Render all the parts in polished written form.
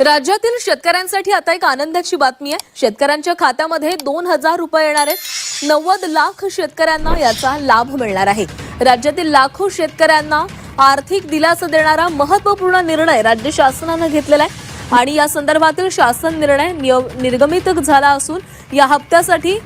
राज्यातील शेतकऱ्यांसाठी आता एक आनंदाची बातमी आहे। शेतकऱ्यांच्या खात्यामध्ये 2,000 रुपये येणार आहेत। 90 लाख शेतकऱ्यांना याचा लाभ मिळणार आहे। राज्यातील लाखो शेतकऱ्यांना आर्थिक दिलासा देणारा महत्त्वपूर्ण निर्णय राज्य शासनाने घेतलेला आहे आणि या संदर्भातील शासन निर्णय निर्गमित झाला असून या हप्त्यासाठी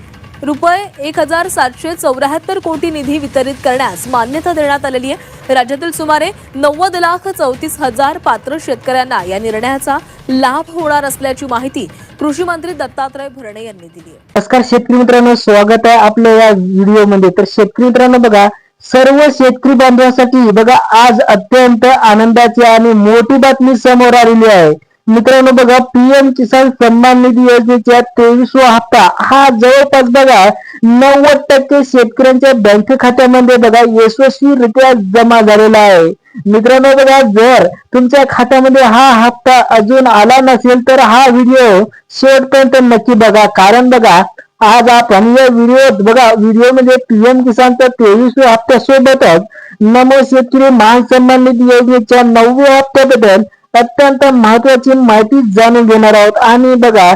रुपये 1,774 कोटी निधी वितरित करण्यास मान्यता देण्यात आलेली आहे। राज्यातील सुमारे 90,34,000 पात्र शेतकऱ्यांना या निर्णयाचा लाभ होणार असल्याची माहिती कृषी मंत्री दत्तात्रय भरणे यांनी दिली आहे। नमस्कार शेतकरी मित्रांनो, स्वागत आहे आपल्या या व्हिडिओमध्ये। तर शेतकरी मित्रांनो बघा, सर्व शेतकरी बांधवांसाठी बघा आज अत्यंत आनंदाची आणि मोठी बातमी समोर आलेली आहे। मित्रांनो बघा, पीएम किसान सन्मान निधी योजनेचा 23वा हप्ता हा जवळपास बघा 90% शेतकऱ्यांच्या बँक खात्यामध्ये बघा यशस्वीरित्या जमा झालेला आहे। मित्रांनो बघा, जर तुमच्या खात्यामध्ये हा हप्ता अजून आला नसेल तर हा व्हिडिओ शेवटपर्यंत नक्की बघा, कारण बघा आज आपण या व्हिडिओमध्ये पीएम किसानच्या 23व्या हप्त्यासोबतच नमो शेतकरी मान सन्मान निधी योजनेच्या 9व्या हप्त्याबद्दल अत्यंत महत्वाची माहिती जाणून घेणार आहोत। आणि बघा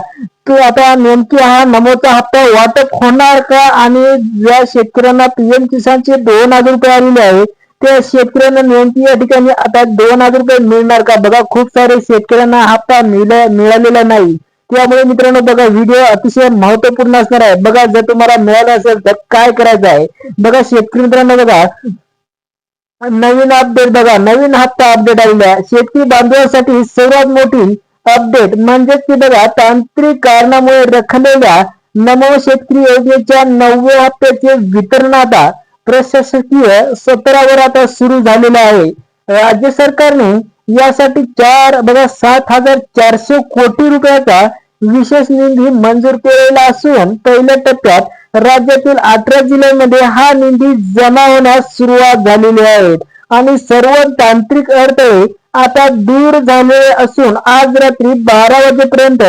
तो आता नेमकी हा नमोचा हप्ता वाटप होणार का, आणि ज्या शेतकऱ्यांना पीएम किसानचे 2,000 रुपये आलेले आहे त्या शेतकऱ्यांना नेमकी या ठिकाणी आता 2,000 रुपये मिळणार का। बघा खूप सारे शेतकऱ्यांना हप्ता मिळालेला नाही, त्यामुळे मित्रांनो बघा व्हिडिओ अतिशय महत्वपूर्ण असणार आहे। बघा जर तुम्हाला मिळाला असेल तर काय करायचं आहे, बघा शेतकरी मित्रांनो बघा नवीन अपडेट बघा, नवीन हप्ता अपडेट आलेला शेतकरी बांधवांसाठी सर्वात मोठी अपडेट म्हणजे की बघा तांत्रिक कारणामुळे रखडलेल्या नमो शेतकरी योजनेच्या 9व्या हप्त्याचे वितरण आता प्रशासकीय सत्रावर आता सुरू झालेलं आहे। राज्य सरकारने यासाठी 7,400 कोटी रुपयाचा विशेष निधी मंजूर केलेला असून पहिल्या टप्प्यात राज्यातील 18 जिल्ह्यांमध्ये हा निधी जमा होण्यास सुरुवात झालेली आहे आणि सर्व तांत्रिक अडथळे आता दूर झाले असून आज रात्री 12 वाजेपर्यंत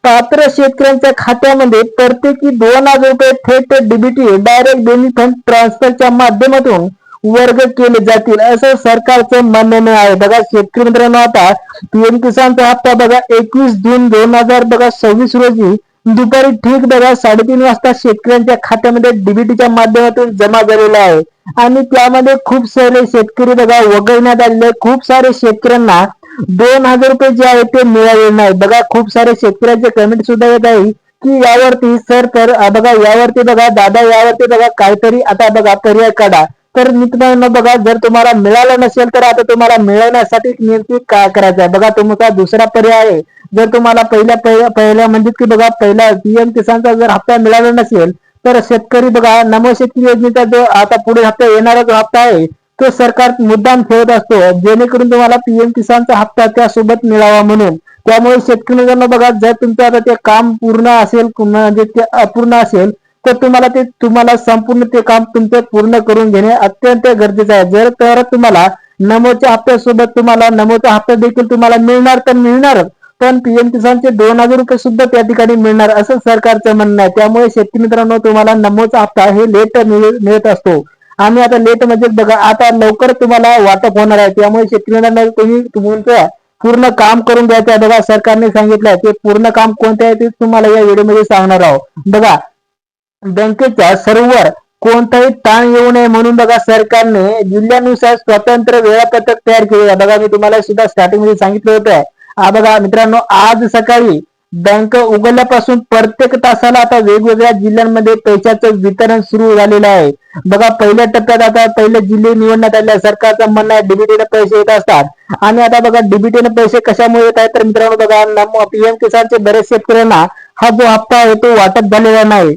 पात्र शेतकऱ्यांच्या खात्यामध्ये प्रत्येकी 2,000 रुपये थेट डीबीटी डायरेक्ट बेनिफिट ट्रान्सफरच्या माध्यमातून वर्ग केले जातील असं सरकारचं म्हणणं आहे। बघा शेतकरी मित्रांनो, आता पीएम किसानचा हप्ता बघा 21 जून 2026 रोजी दुपारी ठीक बघा 3:30 वाजता शेतकऱ्यांच्या खात्यामध्ये डीबीटीच्या माध्यमातून जमा झालेला आहे आणि त्यामध्ये खूप सारे शेतकरी बघा वगळण्यात आलेले। खूप सारे शेतकऱ्यांना 2,000 रुपये जे आहे ते मिळाले नाही। बघा खूप सारे शेतकऱ्यांचे कमेंट सुद्धा येत आहे की यावरती सर तर बघा यावरती बघा दादा यावरती बघा काहीतरी आता बघा पर्याय काढा। तर मित्रांनो बघा जर तुम्हाला मिळालं नसेल तर आता तुम्हाला मिळवण्यासाठी नेमकी काय करायचं आहे, बघा तुमचा दुसरा पर्याय आहे। जर तुम्हाला पहिल्या म्हणजे की बघा पहिला पीएम किसानचा जर हप्ता मिळाला नसेल तर शेतकरी बघा नमो शेतकरी योजनेचा जो आता पुढे हप्ता येणारा जो हप्ता आहे तो सरकार मुद्दाम ठेवत असतो जेणेकरून तुम्हाला पीएम किसानचा हप्ता त्यासोबत मिळावा म्हणून। त्यामुळे शेतकरी मित्रांनो बघा जर तुमचं आता ते काम पूर्ण असेल म्हणजे ते अपूर्ण असेल तर तुम्हाला संपूर्ण ते काम तुमचं पूर्ण करून घेणे अत्यंत गरजेचं आहे। जर तर तुम्हाला नमोच्या हप्त्यासोबत तुम्हाला नमोचा हप्ता देखील तुम्हाला मिळणार तर मिळणार, पण पीएम किसानचे 2,000 रुपये सुद्धा त्या ठिकाणी मिळणार असं सरकारचं म्हणणं आहे। त्यामुळे शेतकरी मित्रांनो तुम्हाला नमोचा हप्ता हे लेट मिळत असतो आणि आता लेट म्हणजे बघा आता लवकर तुम्हाला वाटप होणार आहे। त्यामुळे शेतकरी मित्रांनो तुम्ही तुमचं पूर्ण काम करून घ्यायचं आहे। बघा सरकारने सांगितलंय ते पूर्ण काम कोणतं आहे ते तुम्हाला या व्हिडिओमध्ये सांगणार आहोत। बघा बँकेच्या सर्व्हर कोणताही ताण येऊ नये म्हणून बघा सरकारने जिल्ह्यानुसार स्वतंत्र वेळापत्रक तयार केले आहे। बघा मी तुम्हाला सुद्धा स्टार्टिंग मध्ये सांगितलं होतं। बघा मित्रांनो आज सकाळी बँक उघडल्यापासून प्रत्येक तासाला आता वेगवेगळ्या जिल्ह्यांमध्ये पैशाचं वितरण सुरू झालेलं आहे। बघा पहिल्या टप्प्यात आता पहिले जिल्हे निवडण्यात आले। सरकारचं म्हणणं आहे डीबीटीने पैसे येत असतात आणि आता बघा डीबीटीने पैसे कशामुळे येत आहेत तर मित्रांनो बघा पीएम किसानचे बरेच शेतकऱ्यांना हा जो हप्ता आहे तो वाटप झालेला नाही,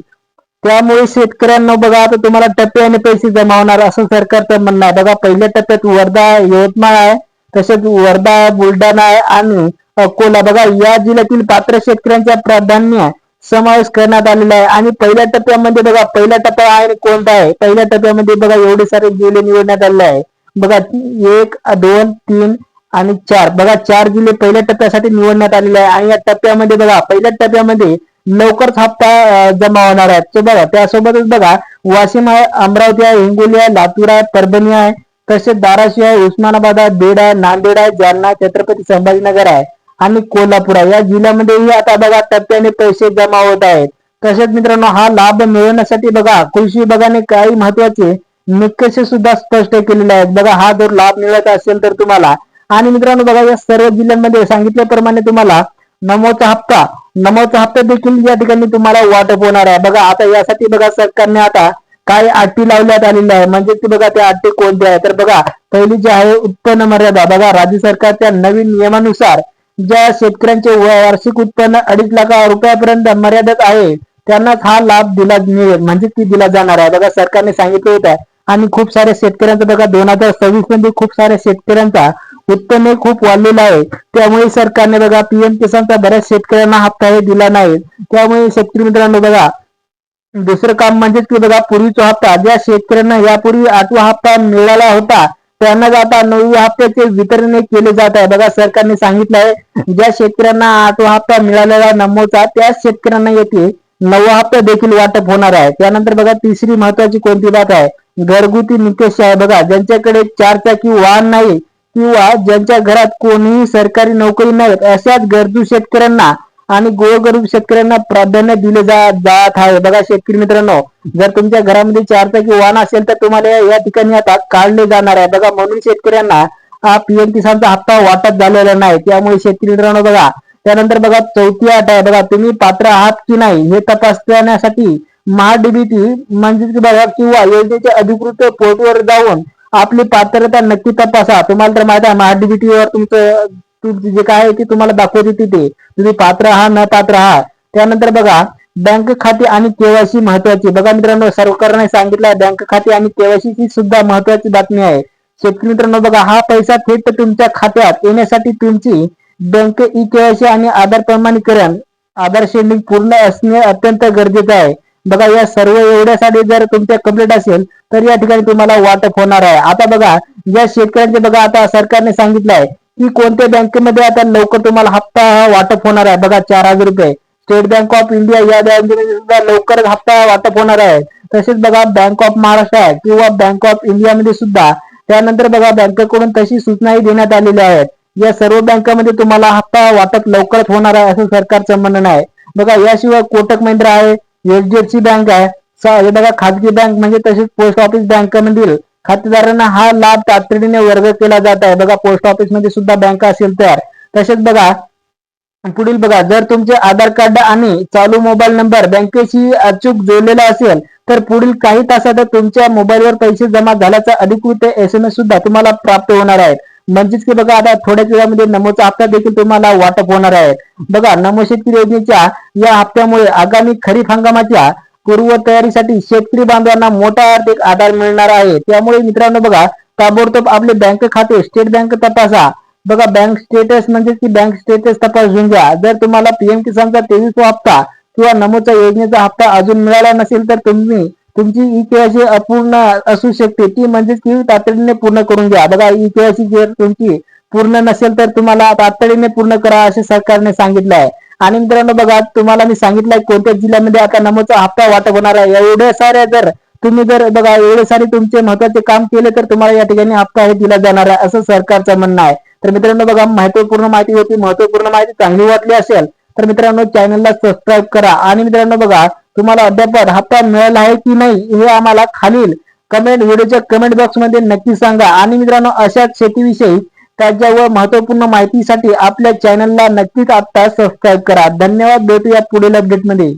त्यामुळे शेतकऱ्यांना बघा आता तुम्हाला टप्प्याने पैसे जमा होणार असं सरकारचं म्हणणं आहे। बघा पहिल्या टप्प्यात वर्धा यवतमाळ आहे, तसेच वर्धा बुलढाणा आहे आणि अकोला बघा या जिल्ह्यातील पात्र शेतकऱ्यांचा प्राधान्य समावेश करण्यात आलेला आहे। आणि पहिल्या टप्प्यामध्ये बघा पहिला टप्पा आहे कोणता आहे, पहिल्या टप्प्यामध्ये बघा एवढे सारे जिल्हे निवडण्यात आलेले आहे। बघा 1, 2, 3 आणि 4 बघा 4 जिल्हे पहिल्या टप्प्यासाठी निवडण्यात आलेले आहे आणि या टप्प्यामध्ये बघा पहिल्या टप्प्यामध्ये लवकरच हप्ता जमा होणार आहे। तर बघा त्यासोबतच बघा वाशिम आहे, अमरावती आहे, हिंगोली आहे, लातूर आहे, परभणी आहे, तसेच धाराशिव आहे, उस्मानाबाद आहे, बीड आहे, नांदेड आहे, जालना, छत्रपती संभाजीनगर आहे आणि कोल्हापूर या जिल्ह्यामध्येही आता बघा टप्प्याने पैसे जमा होत आहेत. तसेच मित्रांनो हा लाभ मिळवण्यासाठी बघा कृषी विभागाने काही महत्वाचे निकष सुद्धा स्पष्ट केलेले आहेत. बघा हा जर लाभ मिळत असेल तर तुम्हाला आणि मित्रांनो बघा या सर्व जिल्ह्यांमध्ये सांगितल्याप्रमाणे तुम्हाला नमोचा हप्ता देखील या ठिकाणी तुम्हाला वाटप होणार आहे. बघा आता यासाठी बघा सरकारने आता काही अटी लावण्यात आलेल्या आहे. म्हणजे की बघा त्या अटी कोणत्या आहे तर बघा पहिली जी आहे उत्पन्न मर्यादा. बघा राज्य सरकारच्या नवीन नियमानुसार ज्या शेतकऱ्यांचे वार्षिक उत्पन्न 2.5 लाख रुपयापर्यंत मर्यादित आहे त्यांनाच हा लाभ दिला मिळेल म्हणजे ती दिला जाणार आहे. बघा सरकारने सांगितलं होतं आणि खूप साऱ्या शेतकऱ्यांचा बघा 2026 मध्ये खूप साऱ्या शेतकऱ्यांचा उत्पन्न खूप वाढलेलं आहे. त्यामुळे सरकारने बघा पीएम किसानचा बऱ्याच शेतकऱ्यांना हप्ता हे दिला नाही. त्यामुळे शेतकरी मित्रांनो बघा दुसरं काम म्हणजे की बघा पूर्वीचा हप्ता ज्या शेतकऱ्यांना यापूर्वी 8वा हप्ता मिळाला होता त्यांना आता 9व्या हप्त्याचे वितरण केले जात आहे. बघा सरकारने सांगितलं आहे ज्या शेतकऱ्यांना 8वा हप्ता मिळालेला नमोचा त्याच शेतकऱ्यांना येथे 9वा हप्ता देखील वाटप होणार आहे. त्यानंतर बघा तिसरी महत्वाची कोणती बात आहे घरगुती निकष आहे. बघा ज्यांच्याकडे 4 चाकी वाहन नाही किंवा ज्यांच्या घरात कोणीही सरकारी नोकरी नाही अशाच गरजू शेतकऱ्यांना आणि गोरगरीब शेतकऱ्यांना प्राधान्य दिले जात आहे. बघा शेतकरी मित्रांनो जर तुमच्या घरामध्ये 4 चाकी वाहन असेल तर तुम्हाला या ठिकाणी आता काढले जाणार आहे. बघा म्हणून शेतकऱ्यांना हा पीएम किसानचा हप्ता वाटप झालेला नाही. त्यामुळे शेतकरी मित्रांनो बघा त्यानंतर बघा चौथी अट आहे. बघा तुम्ही पात्र आहात की नाही हे तपासण्यासाठी महाडीबीटी म्हणजे बघा किंवा योजनेच्या अधिकृत पोर्टलवर जाऊन आपली पात्रता नक्की तपासा. तुम्हाला तर माहिती आहे महाडीबीटी वर तुमचं जे काय आहे ते तुम्हाला दाखवते तिथे तुम्ही पात्र आहात न पात्र आहात. त्यानंतर बघा बँक खाते आणि केवायसी महत्वाची. बघा मित्रांनो सरकारने सांगितलं बँक खाते आणि केवायसी ही सुद्धा महत्वाची बातमी आहे. शेतकरी मित्रांनो बघा हा पैसा थेट तुमच्या खात्यात येण्यासाठी तुमची बँक ई केवायसी आणि आधार प्रमाणीकरण आधार शेडिंग पूर्ण असणे अत्यंत गरजेचं आहे. बघा या सर्व एवढ्यासाठी जर तुमच्या कंप्लीट असेल तर या ठिकाणी तुम्हाला वाटप होणार आहे. आता बघा ज्या शेतकऱ्यांचे बघा आता सरकारने सांगितलं आहे की कोणत्या बँकेमध्ये आता लवकर तुम्हाला हप्ता वाटप होणार आहे. बघा 4,000 रुपये स्टेट बँक ऑफ इंडिया या बँकेमध्ये सुद्धा लवकरच हप्ता वाटप होणार आहे. तसेच बघा बँक ऑफ महाराष्ट्र आहे किंवा बँक ऑफ इंडियामध्ये सुद्धा त्यानंतर बघा बँकेकडून तशी सूचनाही देण्यात आलेल्या आहेत. या सर्व बँकांमध्ये तुम्हाला हप्ता वाटप लवकरच होणार आहे असं सरकारचं म्हणणं आहे. बघा याशिवाय कोटक महिंद्रा आहे एचडीएफसी बँक आहे हे बघा खाजगी बँक म्हणजे तसेच पोस्ट ऑफिस बँकांमधील खातेदारांना हा लाभ तातडीने वर्ग केला जात आहे. बघा पोस्ट ऑफिस मध्ये सुद्धा बँक असेल तर तसेच बघा पुढील बघा जर तुमचे आधार कार्ड आणि चालू मोबाईल नंबर बँकेशी अचूक जोडलेला असेल तर पुढील काही तासात तुमच्या मोबाईलवर पैसे जमा झाल्याचा अधिकृत SMS सुद्धा तुम्हाला प्राप्त होणार आहे. म्हणजेच की बघा आता थोड्याच वेळामध्ये नमोचा हप्ता देखील तुम्हाला वाटप होणार आहे. बघा नमो शेतकरी योजनेच्या या हप्त्यामुळे आगामी खरीप हंगामाच्या पूर्व तयारीसाठी शेतकरी बांधवांना मोठा आर्थिक आधार मिळणार आहे. त्यामुळे मित्रांनो बघा ताबडतोब आपले बँक खाते स्टेट बँक तपासा. बघा बँक स्टेटस म्हणजे की बँक स्टेटस तपासून घ्या. जर तुम्हाला पीएम किसानचा 23वा हप्ता किंवा नमोचा योजनेचा हप्ता अजून मिळाला नसेल तर तुमची ई केवायसी अपूर्ण असू शकते ती म्हणजे की तातडीने पूर्ण करून घ्या. बघा ई केवायसी जर तुमची पूर्ण नसेल तर तुम्हाला तातडीने पूर्ण करा असे सरकारने सांगितलं आहे. आणि मित्रांनो बघा तुम्हाला मी सांगितलंय कोणत्या जिल्ह्यामध्ये आता नमोचा हप्ता वाटप होणार आहे. एवढ्या साऱ्या जर तुम्ही जर बघा एवढे सारे तुमचे महत्वाचे काम केले तर तुम्हाला या ठिकाणी हप्ता हे दिला जाणार आहे असं सरकारचं म्हणणं आहे. तर मित्रांनो बघा महत्वपूर्ण माहिती होती. महत्वपूर्ण माहिती चांगली वाटली असेल तर मित्रांनो चॅनलला सबस्क्राईब करा. आणि मित्रांनो बघा तुम्हाला अद्याप हप्ता मिळाला आहे की नाही हे आम्हाला खालील व्हिडिओच्या कमेंट बॉक्स मध्ये नक्की सांगा. आणि मित्रांनो अशाच शेतीविषयी ताज्या व महत्वपूर्ण माहितीसाठी आपल्या चॅनलला नक्कीच आता सबस्क्राईब करा. धन्यवाद. भेटूया पुढील अपडेटमध्ये.